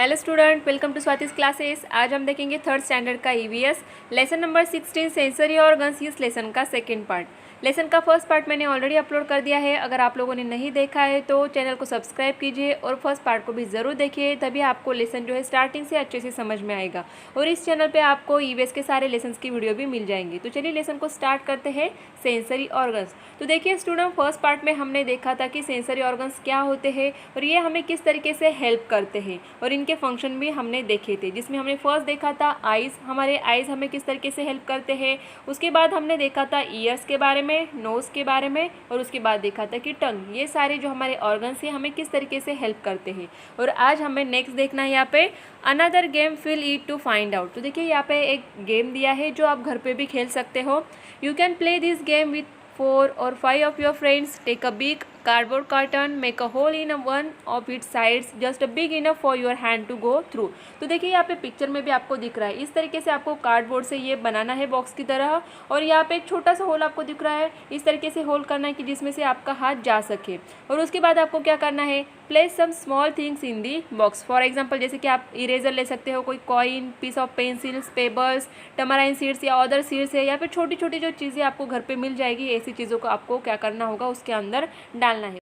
Hello student, welcome to Swati's classes. आज हम देखेंगे थर्ड स्टैंडर्ड का EVS lesson number 16 sensory organs. इस लेसन का सेकंड पार्ट। लेसन का फर्स्ट पार्ट मैंने ऑलरेडी अपलोड कर दिया है। अगर आप लोगों ने नहीं देखा है तो चैनल को सब्सक्राइब कीजिए और फर्स्ट पार्ट को भी ज़रूर देखिए, तभी आपको लेसन जो है स्टार्टिंग से अच्छे से समझ में आएगा। और इस चैनल पे आपको ईवीएस के सारे लेसन की वीडियो भी मिल जाएंगी। तो चलिए लेसन को स्टार्ट करते हैं। Sensory organs. तो देखिए स्टूडेंट, फर्स्ट पार्ट में हमने देखा था कि सेंसरी ऑर्गन्स क्या होते हैं और ये हमें किस तरीके से हेल्प करते हैं, और इनके फंक्शन भी हमने देखे थे, जिसमें हमने फर्स्ट देखा था आइज़। हमारे आइज़ हमें किस तरीके से हेल्प करते हैं। उसके बाद हमने देखा था ईयर्स के बारे में, नोज़ के बारे में, और उसके बाद देखा था कि टंग। ये सारे जो हमारे ऑर्गन्स हैं हमें किस तरीके से हेल्प करते हैं। और आज हमें नेक्स्ट देखना है यहाँ पे another game feel it to find out. तो देखिए यहाँ पे एक गेम दिया है जो आप घर पे भी खेल सकते हो। You can play this game with 4 or 5 of your friends. Take a big cardboard carton, make a hole in one of its sides, just big enough for your hand to go through. तो देखिए यहाँ पे picture में भी आपको दिख रहा है, इस तरीके से आपको कार्डबोर्ड से ये बनाना है बॉक्स की तरह, और यहाँ पे एक छोटा सा होल आपको दिख रहा है। इस तरीके से होल करना है कि जिसमें से आपका हाथ जा सके। और उसके बाद आपको क्या करना है, place some small things in the box. For example जैसे कि आप इरेजर ले सकते हो, कोई coin, piece of pencils, pebbles, tamarind seeds या अदर सीड्स है, या फिर छोटी छोटी जो चीज़ें आपको घर पे मिल जाएगी, ऐसी चीज़ों को आपको क्या करना होगा, उसके अंदर डालना है।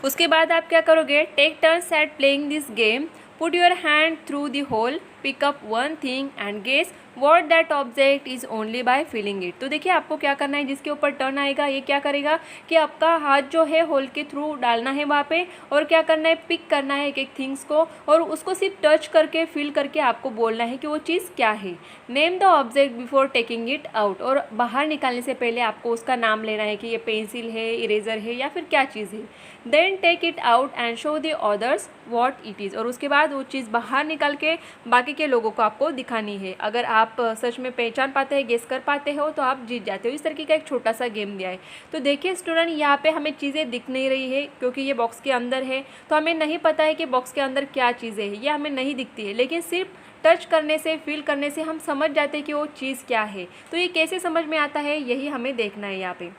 उसके बाद आप क्या करोगे, take turns at playing this game, put your hand through the hole, pick up one thing and guess what that object is only by feeling it. तो देखिए आपको क्या करना है, जिसके ऊपर टर्न आएगा ये क्या करेगा कि आपका हाथ जो है होल के थ्रू डालना है वहाँ पे, और क्या करना है, पिक करना है एक एक थिंग्स को, और उसको सिर्फ टच करके फील करके आपको बोलना है कि वो चीज़ क्या है। Name the object before taking it out. और बाहर निकालने से पहले आपको उसका नाम लेना है कि ये पेंसिल है, इरेजर है, या फिर क्या चीज़ है। Then take it out and show the others what it is. और उसके बाद वो चीज़ बाहर निकाल के बाकी के लोगों को आपको दिखानी है। अगर आप सच में पहचान पाते हैं, गेस कर पाते हो, तो आप जीत जाते हो। इस तरीके का एक छोटा सा गेम दिया है। तो देखिए स्टूडेंट, यहाँ पे हमें चीज़ें दिख नहीं रही है क्योंकि ये बॉक्स के अंदर है, तो हमें नहीं पता है कि बॉक्स के अंदर क्या चीज़ें हैं, ये हमें नहीं दिखती है। लेकिन सिर्फ टच करने से, फील करने से हम समझ जाते हैं कि वो चीज़ क्या है। तो ये कैसे समझ में आता है, यही हमें देखना है यहाँ पे।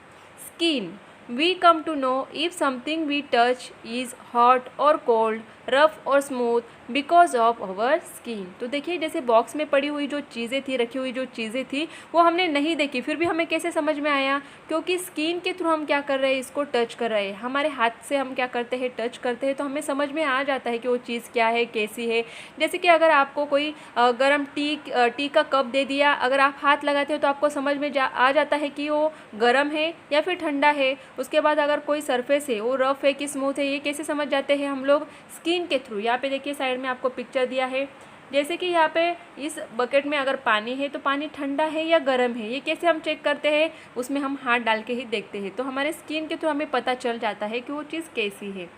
Skin, we come to know if something we touch is hot or cold, rough or smooth because of our skin। तो देखिए जैसे बॉक्स में पड़ी हुई जो चीज़ें थी, रखी हुई जो चीज़ें थी, वो हमने नहीं देखी, फिर भी हमें कैसे समझ में आया, क्योंकि स्किन के थ्रू हम क्या कर रहे हैं, इसको टच कर रहे हैं। हमारे हाथ से हम क्या करते हैं, टच करते हैं, तो हमें समझ में आ जाता है कि वो चीज़ क्या है, कैसी है। जैसे कि अगर आपको कोई गर्म टी का कप दे दिया, अगर आप हाथ लगाते हो तो आपको समझ में आ जाता है कि वो गर्म है या फिर ठंडा है। उसके बाद अगर कोई सरफेस है वो रफ़ है कि स्मूथ है, ये कैसे समझ जाते हैं हम लोग, स्किन के थ्रू। यहाँ पे देखिए साइड में आपको पिक्चर दिया है, जैसे कि यहाँ पे इस बकेट में अगर पानी है तो पानी ठंडा है या गर्म है, ये कैसे हम चेक करते हैं, उसमें हम हाथ डाल के ही देखते हैं। तो हमारे स्किन के थ्रू हमें पता चल जाता है कि वो चीज़ कैसी है।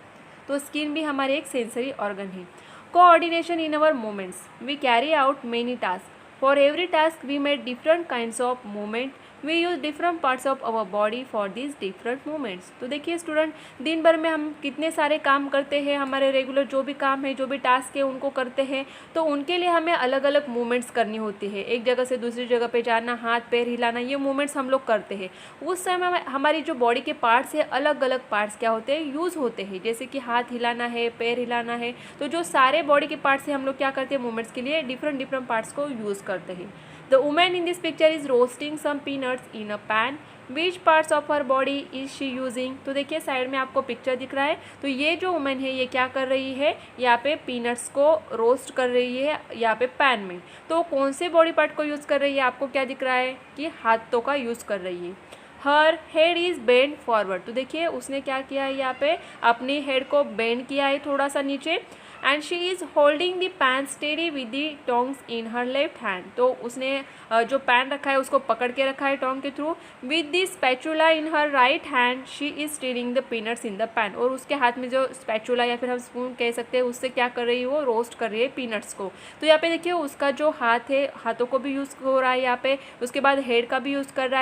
तो स्किन भी हमारे एक सेंसरी ऑर्गन है। Coordination in our movements, we carry out many task, for every task we made different kinds of movement, we use different parts of our body for this different movements. तो देखिए student, दिन भर में हम कितने सारे काम करते हैं, हमारे रेगुलर जो भी काम है, जो भी टास्क है, उनको करते हैं, तो उनके लिए हमें अलग अलग मूवमेंट्स करनी होती है। एक जगह से दूसरी जगह पे जाना, हाथ पैर हिलाना, ये मूवमेंट्स हम लोग करते हैं। उस समय हमारी जो बॉडी के पार्ट्स है, अलग अलग पार्ट्स क्या होते हैं, यूज़ होते हैं। जैसे कि हाथ हिलाना है, पैर हिलाना है, तो जो सारे बॉडी के पार्ट्स हैं हम लोग क्या करते हैं, मूवमेंट्स के लिए डिफरेंट डिफरेंट पार्ट्स को यूज़ करते हैं। The woman in this picture is roasting some peanuts in a pan. Which parts of her body is she using? तो देखिए साइड में आपको पिक्चर दिख रहा है। तो ये जो वुमेन है ये क्या कर रही है, यहाँ पे पीनट्स को रोस्ट कर रही है यहाँ पे पैन में। तो कौन से बॉडी पार्ट को यूज़ कर रही है, आपको क्या दिख रहा है कि हाथों का यूज़ कर रही है। हर हेड इज़ बेंड फॉरवर्ड। तो देखिए उसने क्या किया है, यहाँ पे अपनी हेड को बेंड किया है थोड़ा सा नीचे, and she is holding the pan steady with the tongs in her left hand. तो उसने जो पैन रखा है उसको पकड़ के रखा है टोंग के through. With the spatula in her right hand she is steering the peanuts in the pan. और उसके हाथ में जो स्पैचुला या फिर हम स्पून कह सकते हैं, उससे क्या कर रही है, वो रोस्ट कर रही है पीनट्स को। तो यहाँ पे देखिए उसका जो हाथ है, हाथों को भी यूज़ हो रहा है यहाँ पे, उसके बाद हेड का भी यूज़ कर रहा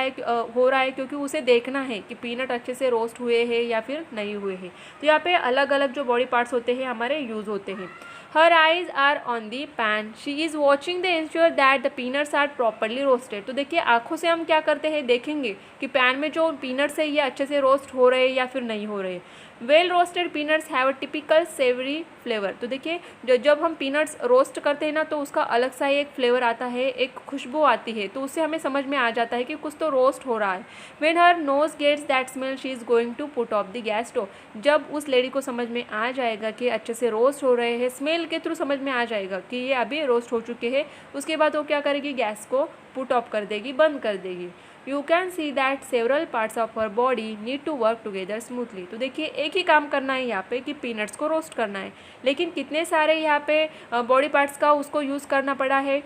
है क्योंकि उसे देखना है कि पीनट अच्छे से रोस्ट हुए हैं या फिर नहीं हुए हैं। तो यहाँ पे अलग अलग जो बॉडी पार्ट्स होते हैं हमारे यूज़ होते हैं। Her eyes are on the pan. She is watching to ensure that the peanuts are properly roasted. तो देखिए आँखों से हम क्या करते हैं, देखेंगे कि पैन में जो पीनट्स है ये अच्छे से रोस्ट हो रहे हैं या फिर नहीं हो रहे। Well roasted peanuts have a typical savoury flavour. तो देखिए जब हम पीनट्स रोस्ट करते हैं ना तो उसका अलग सा एक फ्लेवर आता है, एक खुशबू आती है, तो उससे हमें समझ में आ जाता है कि कुछ तो रोस्ट हो रहा है। When her nose gets that smell she is going to put off the gas stove. जब उस लेडी को समझ में आ जाएगा कि अच्छे से रोस्ट हो रहे हैं, स्मेल के थ्रू समझ में आ जाएगा कि ये अभी रोस्ट हो चुके हैं, उसके बाद वो क्या करेगी, गैस को पुट ऑफ कर देगी, बंद कर देगी। You can see that several parts of her body need to work together smoothly. तो देखिए एक ही काम करना है यहाँ पे कि पीनट्स को रोस्ट करना है, लेकिन कितने सारे यहाँ पे बॉडी पार्ट्स का उसको यूज़ करना पड़ा है।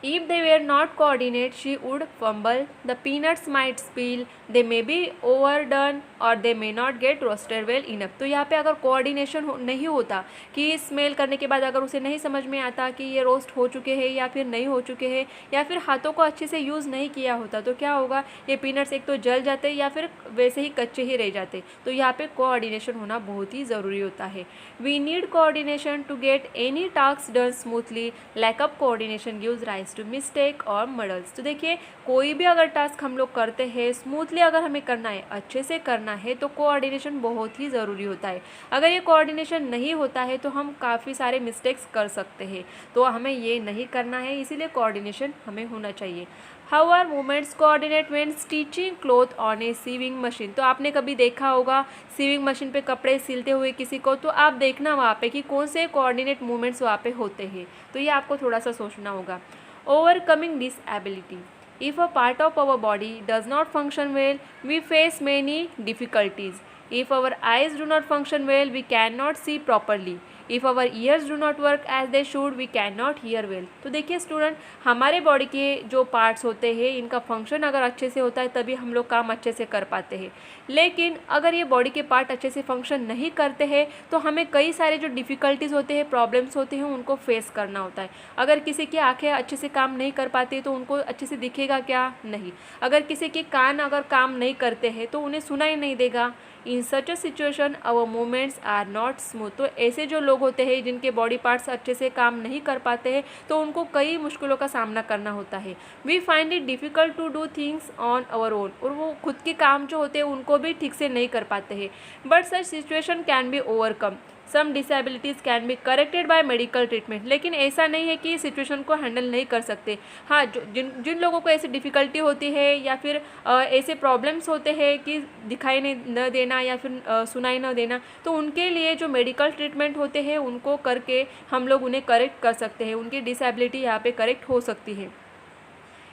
If they were not coordinate, she would fumble. The peanuts might spill. They may be overdone or they may not get roasted well enough. तो यहाँ पे अगर कोऑर्डिनेशन नहीं होता कि स्मेल करने के बाद अगर उसे नहीं समझ में आता कि ये रोस्ट हो चुके हैं या फिर नहीं हो चुके हैं, या फिर हाथों को अच्छे से यूज़ नहीं किया होता, तो क्या होगा, ये पीनट्स एक तो जल जाते या फिर वैसे ही कच्चे ही रह जाते। तो यहाँ पे कोऑर्डिनेशन होना बहुत ही ज़रूरी होता है। We need coordination to get any task done smoothly. Lack of coordination gives rise to mistake और मॉडल्स। तो देखिए कोई भी अगर टास्क हम लोग करते हैं स्मूथली अगर हमें करना है, अच्छे से करना है, तो कोऑर्डिनेशन बहुत ही ज़रूरी होता है। अगर ये कोऑर्डिनेशन नहीं होता है तो हम काफ़ी सारे मिस्टेक्स कर सकते हैं, तो हमें ये नहीं करना है, इसीलिए कोऑर्डिनेशन हमें होना चाहिए। How are movements coordinate when stitching cloth on a sewing machine. तो आपने कभी देखा होगा सीविंग मशीन पे कपड़े सिलते हुए किसी को, तो आप देखना वहाँ पे कि कौन से कोऑर्डिनेट मूवमेंट्स वहाँ पे होते हैं, तो ये आपको थोड़ा सा सोचना होगा। Overcoming disability. If a part of our body does not function well, we face many difficulties. If our eyes do not function well, we cannot see properly. If our ears do not work as they should, we cannot hear well. तो देखिए student, हमारे body के जो parts होते हैं इनका function अगर अच्छे से होता है तभी हम लोग काम अच्छे से कर पाते हैं, लेकिन अगर ये बॉडी के पार्ट अच्छे से फंक्शन नहीं करते हैं तो हमें कई सारे जो डिफ़िकल्टीज़ होते हैं, प्रॉब्लम्स होते हैं, उनको फेस करना होता है। अगर किसी की आंखें अच्छे से काम नहीं कर पाती तो उनको अच्छे से दिखेगा क्या, नहीं। अगर किसी के कान अगर काम नहीं करते हैं तो उन्हें सुनाई नहीं देगा। In such a situation our movements are not smooth. तो ऐसे जो लोग होते हैं जिनके बॉडी पार्ट्स अच्छे से काम नहीं कर पाते हैं तो उनको कई मुश्किलों का सामना करना होता है। We find it difficult to do things on our own. और वो खुद के काम जो होते हैं उनको भी ठीक से नहीं कर पाते हैं। But such situation can be overcome. Some disabilities can be corrected by medical treatment. लेकिन ऐसा नहीं है कि सिचुएशन को हैंडल नहीं कर सकते। हाँ, जिन लोगों को ऐसी डिफ़िकल्टी होती है या फिर ऐसे प्रॉब्लम्स होते हैं कि दिखाई नहीं न देना या फिर सुनाई न देना, तो उनके लिए जो मेडिकल ट्रीटमेंट होते हैं उनको करके हम लोग उन्हें करेक्ट कर सकते हैं, उनकी डिसेबिलिटी यहाँ पे करेक्ट हो सकती है।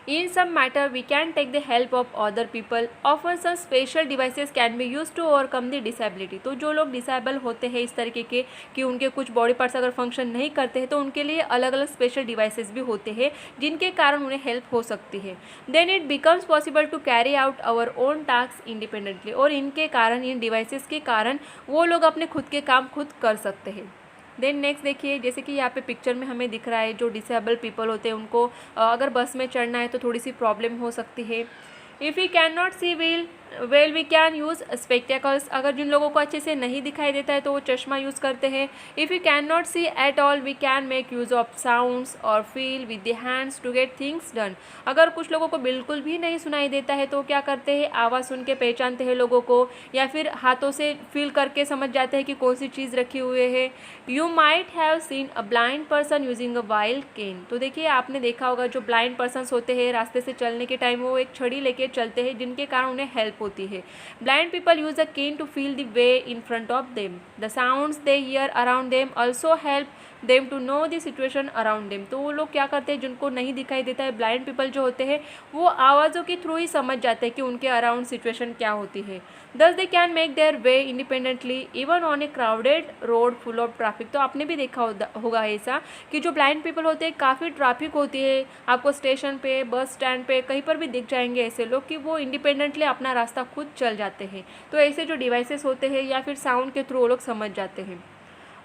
In some matter, we can take the help of other people. Often some special devices can be used to overcome the disability. तो जो लोग डिसेबल होते हैं इस तरीके के कि उनके कुछ बॉडी पार्ट्स अगर फंक्शन नहीं करते हैं तो उनके लिए अलग अलग स्पेशल डिवाइसेस भी होते हैं जिनके कारण उन्हें हेल्प हो सकती है। Then it becomes possible to carry out our own task independently. और इनके कारण, इन डिवाइसेस के कारण वो लोग अपने खुद के काम खुद कर सकते हैं। देन नेक्स्ट देखिए, जैसे कि यहाँ पे पिक्चर में हमें दिख रहा है जो डिसेबल पीपल होते हैं उनको अगर बस में चढ़ना है तो थोड़ी सी प्रॉब्लम हो सकती है। If you can not see well we can use spectacles. अगर जिन लोगों को अच्छे से नहीं दिखाई देता है तो वो चश्मा यूज़ करते हैं। If you can not see at all we can make use of sounds और feel with the hands to get things done. अगर कुछ लोगों को बिल्कुल भी नहीं सुनाई देता है तो क्या करते हैं, आवाज़ सुन के पहचानते हैं लोगों को, या फिर हाथों से फील करके समझ जाते हैं कि कौन सी चीज़ रखी हुई है। You might have seen a blind person using a wild cane. तो देखिए आपने देखा होगा जो ब्लाइंड पर्सनस होते हैं रास्ते से चलने के टाइम वो एक छड़ी लेके चलते हैं जिनके कारण उन्हें हेल्प होती है। Blind people use a cane to feel the way in front of them. The sounds they hear around them also help them to know the situation around them. तो वो लोग क्या करते हैं, जिनको नहीं दिखाई देता है, ब्लाइंड पीपल जो होते हैं वो आवाज़ों के थ्रू ही समझ जाते हैं कि उनके अराउंड सिचुएशन क्या होती है। दस they can make their way independently even on A crowded road full of traffic. तो आपने भी देखा होगा ऐसा कि जो ब्लाइंड पीपल होते हैं, काफ़ी ट्रैफिक होती है, आपको स्टेशन पे, बस स्टैंड पे, कहीं पर भी दिख जाएंगे ऐसे लोग कि वो इंडिपेंडेंटली अपना रास्ता खुद चल जाते हैं। तो ऐसे जो डिवाइसेस होते हैं या फिर साउंड के थ्रू वो लोग समझ जाते हैं।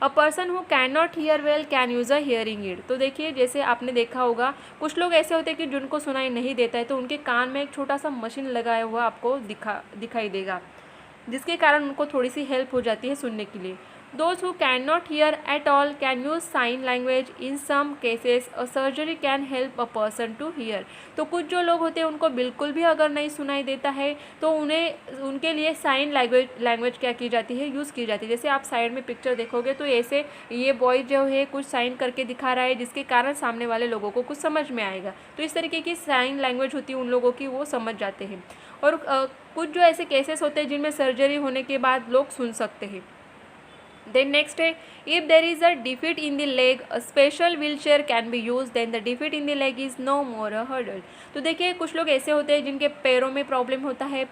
A person who can not here well can use a hearing aid. तो देखिए जैसे आपने देखा होगा कुछ लोग ऐसे होते हैं कि जिनको सुनाई नहीं देता है तो उनके कान में एक छोटा सा मशीन लगाया हुआ आपको दिखाई देगा, जिसके कारण उनको थोड़ी सी हेल्प हो जाती है सुनने के लिए। Those who cannot hear at all can use sign language. In some cases, a surgery can help a person to hear. तो कुछ जो लोग होते हैं उनको बिल्कुल भी अगर नहीं सुनाई देता है तो उन्हें उनके लिए साइन लैंग्वेज क्या की जाती है, यूज़ की जाती है। जैसे आप साइड में पिक्चर देखोगे तो ऐसे ये बॉय जो है कुछ साइन करके दिखा रहा है जिसके कारण सामने वाले लोगों को कुछ समझ में आएगा। तो इस तरीके की साइन लैंग्वेज होती है उन लोगों की, वो समझ जाते हैं। और कुछ जो ऐसे केसेस होते हैं जिनमें सर्जरी होने के बाद लोग सुन सकते हैं। देन नेक्स्ट है, if there is a defect in the leg a special wheelchair can be use, then the defect in the leg is no more a hurdle. तो देखिए कुछ लोग ऐसे होते हैं जिनके पैरों में प्रॉब्लम होता है,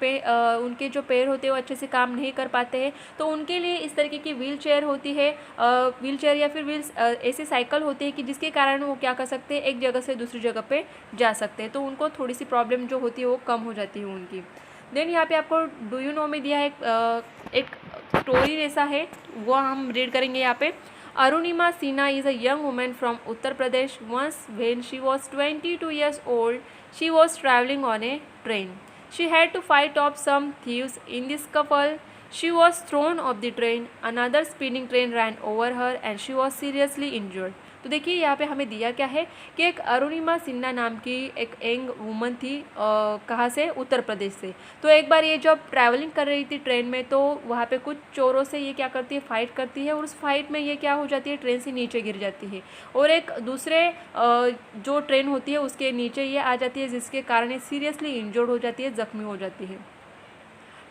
उनके जो पैर होते हैं वो अच्छे से काम नहीं कर पाते हैं, तो उनके लिए इस तरीके की व्हील चेयर होती है, व्हील चेयर या फिर ऐसी साइकिल होती है कि जिसके कारण वो क्या कर सकते हैं, एक जगह से दूसरी जगह पे जा सकते हैं। तो उनको थोड़ी सी प्रॉब्लम जो होती है वो कम हो जाती है उनकी। देन यहाँ पे आपको डू यू नो में दिया है एक स्टोरी जैसा है, वो हम रीड करेंगे यहाँ पे। Arunima Sinha is a young women from Uttar Pradesh. Once when she was 22 years old, she was traveling on a train. She had to fight off some thieves. In this scuffle, she was thrown off the train. Another speeding train ran over her and she was seriously injured. तो देखिए यहाँ पे हमें दिया क्या है कि एक अरुणिमा सिन्हा नाम की एक यंग वुमन थी, कहाँ से, उत्तर प्रदेश से। तो एक बार ये जब ट्रैवलिंग कर रही थी ट्रेन में तो वहाँ पे कुछ चोरों से ये क्या करती है, फाइट करती है, और उस फाइट में ये क्या हो जाती है, ट्रेन से नीचे गिर जाती है और एक दूसरे जो ट्रेन होती है उसके नीचे ये आ जाती है, जिसके कारण ये सीरियसली इंजर्ड हो जाती है, जख्मी हो जाती है।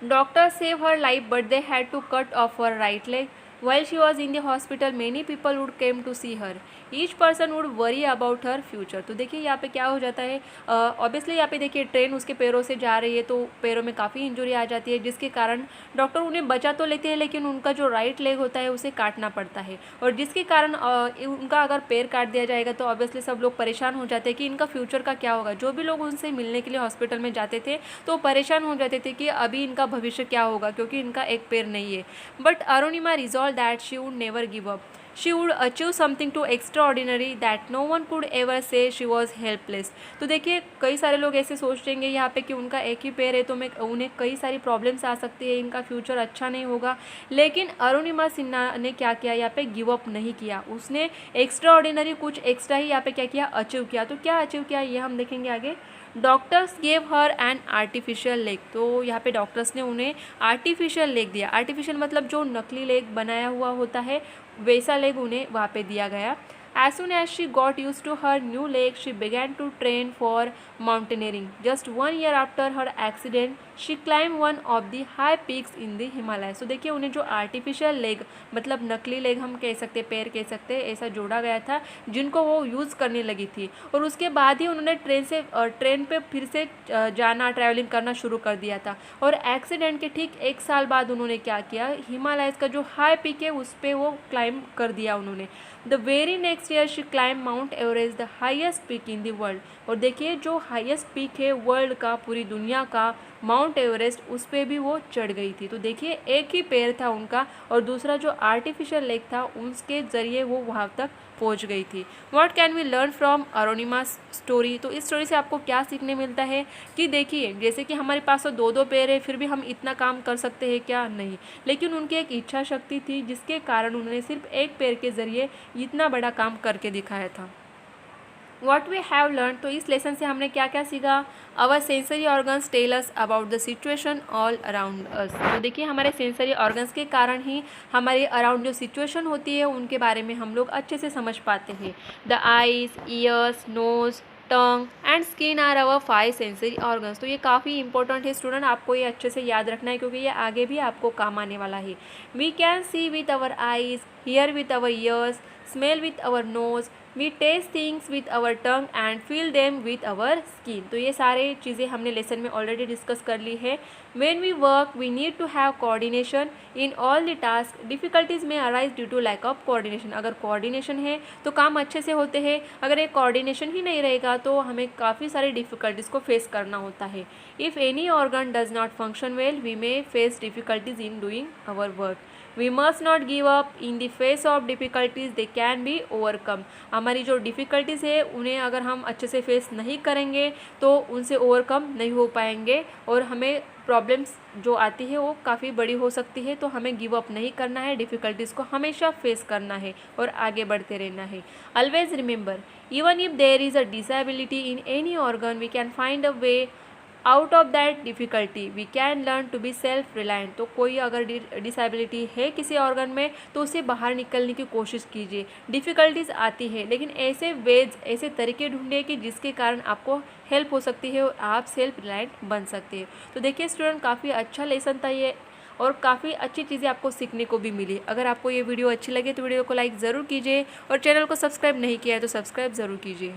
Doctors saved her life, but they had to cut off her right leg. While she was in the hospital, many people would came to see her. Each person would worry about her future. तो देखिए यहाँ पे क्या हो जाता है, obviously यहाँ पे देखिए ट्रेन उसके पैरों से जा रही है तो पैरों में काफ़ी इंजरी आ जाती है, जिसके कारण डॉक्टर उन्हें बचा तो लेते हैं लेकिन उनका जो राइट लेग होता है उसे काटना पड़ता है, और जिसके कारण उनका अगर पैर काट दिया जाएगा तो ऑब्वियसली सब लोग परेशान हो जाते हैं कि इनका फ्यूचर का क्या होगा। जो भी लोग उनसे मिलने के लिए हॉस्पिटल में जाते थे तो परेशान हो जाते थे कि अभी इनका भविष्य क्या होगा, क्योंकि इनका एक पैर नहीं है। But Arunima resolve that she would never give up. She would achieve something too extraordinary that no one could ever say she was helpless. तो देखिए कई सारे लोग ऐसे सोचेंगे यहाँ पे कि उनका एक ही पैर है तो उन्हें कई सारी प्रॉब्लम्स आ सकती है, इनका फ्यूचर अच्छा नहीं होगा, लेकिन अरुणिमा सिन्हा ने क्या किया, यहाँ पे गिव अप नहीं किया। उसने एक्स्ट्रा ऑर्डिनरी कुछ एक्स्ट्रा ही यहाँ पे क्या किया, अचीव किया। तो क्या अचीव किया ये हम देखेंगे आगे। Doctors gave her an artificial leg. तो यहाँ पे डॉक्टर्स ने उन्हें आर्टिफिशियल लेग दिया। आर्टिफिशियल मतलब जो नकली लेग बनाया हुआ होता है वैसा लेग उन्हें वहाँ पे दिया गया। As soon as she got used to her new leg, she began to train for mountaineering. Just 1 year after her accident, she climbed one of the high peaks in the Himalayas. तो देखिए उन्हें जो artificial leg मतलब नकली leg हम कह सकते, पैर कह सकते, ऐसा जोड़ा गया था जिनको वो यूज़ करने लगी थी, और उसके बाद ही उन्होंने ट्रेन पे फिर से जाना, ट्रैवलिंग करना शुरू कर दिया था। और एक्सीडेंट के ठीक 1 साल बाद उन्होंने क्या किया, हिमालयस का जो हाई पीक है उस पर वो क्लाइंब कर दिया उन्होंने। The very next year she climb mount Everest, the highest peak in the world. और देखिए जो हाईएस्ट पीक है वर्ल्ड का, पूरी दुनिया का, माउंट एवरेस्ट, उस पर भी वो चढ़ गई थी। तो देखिए एक ही पैर था उनका और दूसरा जो आर्टिफिशियल लेग था उसके ज़रिए वो वहाँ तक पहुँच गई थी। What can we learn from Arunima story. तो इस स्टोरी से आपको क्या सीखने मिलता है कि देखिए जैसे कि हमारे पास तो 2-2 पैर है फिर भी हम इतना काम कर सकते हैं क्या, नहीं, लेकिन उनकी एक इच्छा शक्ति थी जिसके कारण उन्होंने सिर्फ एक पैर के ज़रिए इतना बड़ा काम करके दिखाया था। What we have learn. तो इस लेसन से हमने क्या क्या सीखा। Our sensory organs tell us about the situation all around us. तो देखिए हमारे सेंसरी ऑर्गन्स के कारण ही हमारे अराउंड जो सिचुएशन होती है उनके बारे में हम लोग अच्छे से समझ पाते हैं। The eyes, ears, nose, tongue and skin are our 5 sensory organs. तो ये काफ़ी इंपॉर्टेंट है स्टूडेंट, आपको ये अच्छे से याद रखना है क्योंकि ये आगे भी आपको काम आने वाला है। We can see with our eyes, hear with our ears, smell with our nose, we taste things with our tongue and feel them with our skin. तो ये सारे चीज़ें हमने लेसन में ऑलरेडी डिस्कस कर ली है। When we work we need to have coordination in all the task. Difficulties में arise due to lack of coordination. अगर कोऑर्डिनेशन है तो काम अच्छे से होते हैं, अगर एक कोऑर्डिनेशन ही नहीं रहेगा तो हमें काफ़ी सारी डिफ़िकल्टीज़ को फेस करना होता है। If any organ does not function well we may face difficulties in doing our work. We must not give up in the face of difficulties, they can be overcome. हमारी जो difficulties है उन्हें अगर हम अच्छे से फेस नहीं करेंगे तो उनसे ओवरकम नहीं हो पाएंगे और हमें प्रॉब्लम्स जो आती है वो काफ़ी बड़ी हो सकती है। तो हमें गिव अप नहीं करना है, डिफ़िकल्टीज़ को हमेशा फेस करना है और आगे बढ़ते रहना है। Always remember, even if there is a disability in any organ, we can find a way out of that difficulty, we can learn to be self reliant. तो कोई अगर डिसेबिलिटी है किसी ऑर्गन में तो उससे बाहर निकलने की कोशिश कीजिए। डिफ़िकल्टीज़ आती है लेकिन ऐसे वेज, ऐसे तरीके ढूंढिए कि जिसके कारण आपको हेल्प हो सकती है और आप सेल्फ रिलायंट बन सकते हैं। तो देखिए स्टूडेंट, काफ़ी अच्छा लेसन था ये और काफ़ी अच्छी चीज़ें आपको सीखने को भी मिली। अगर आपको ये वीडियो अच्छी लगे तो वीडियो को लाइक ज़रूर कीजिए और चैनल को सब्सक्राइब नहीं किया है तो सब्सक्राइब ज़रूर कीजिए।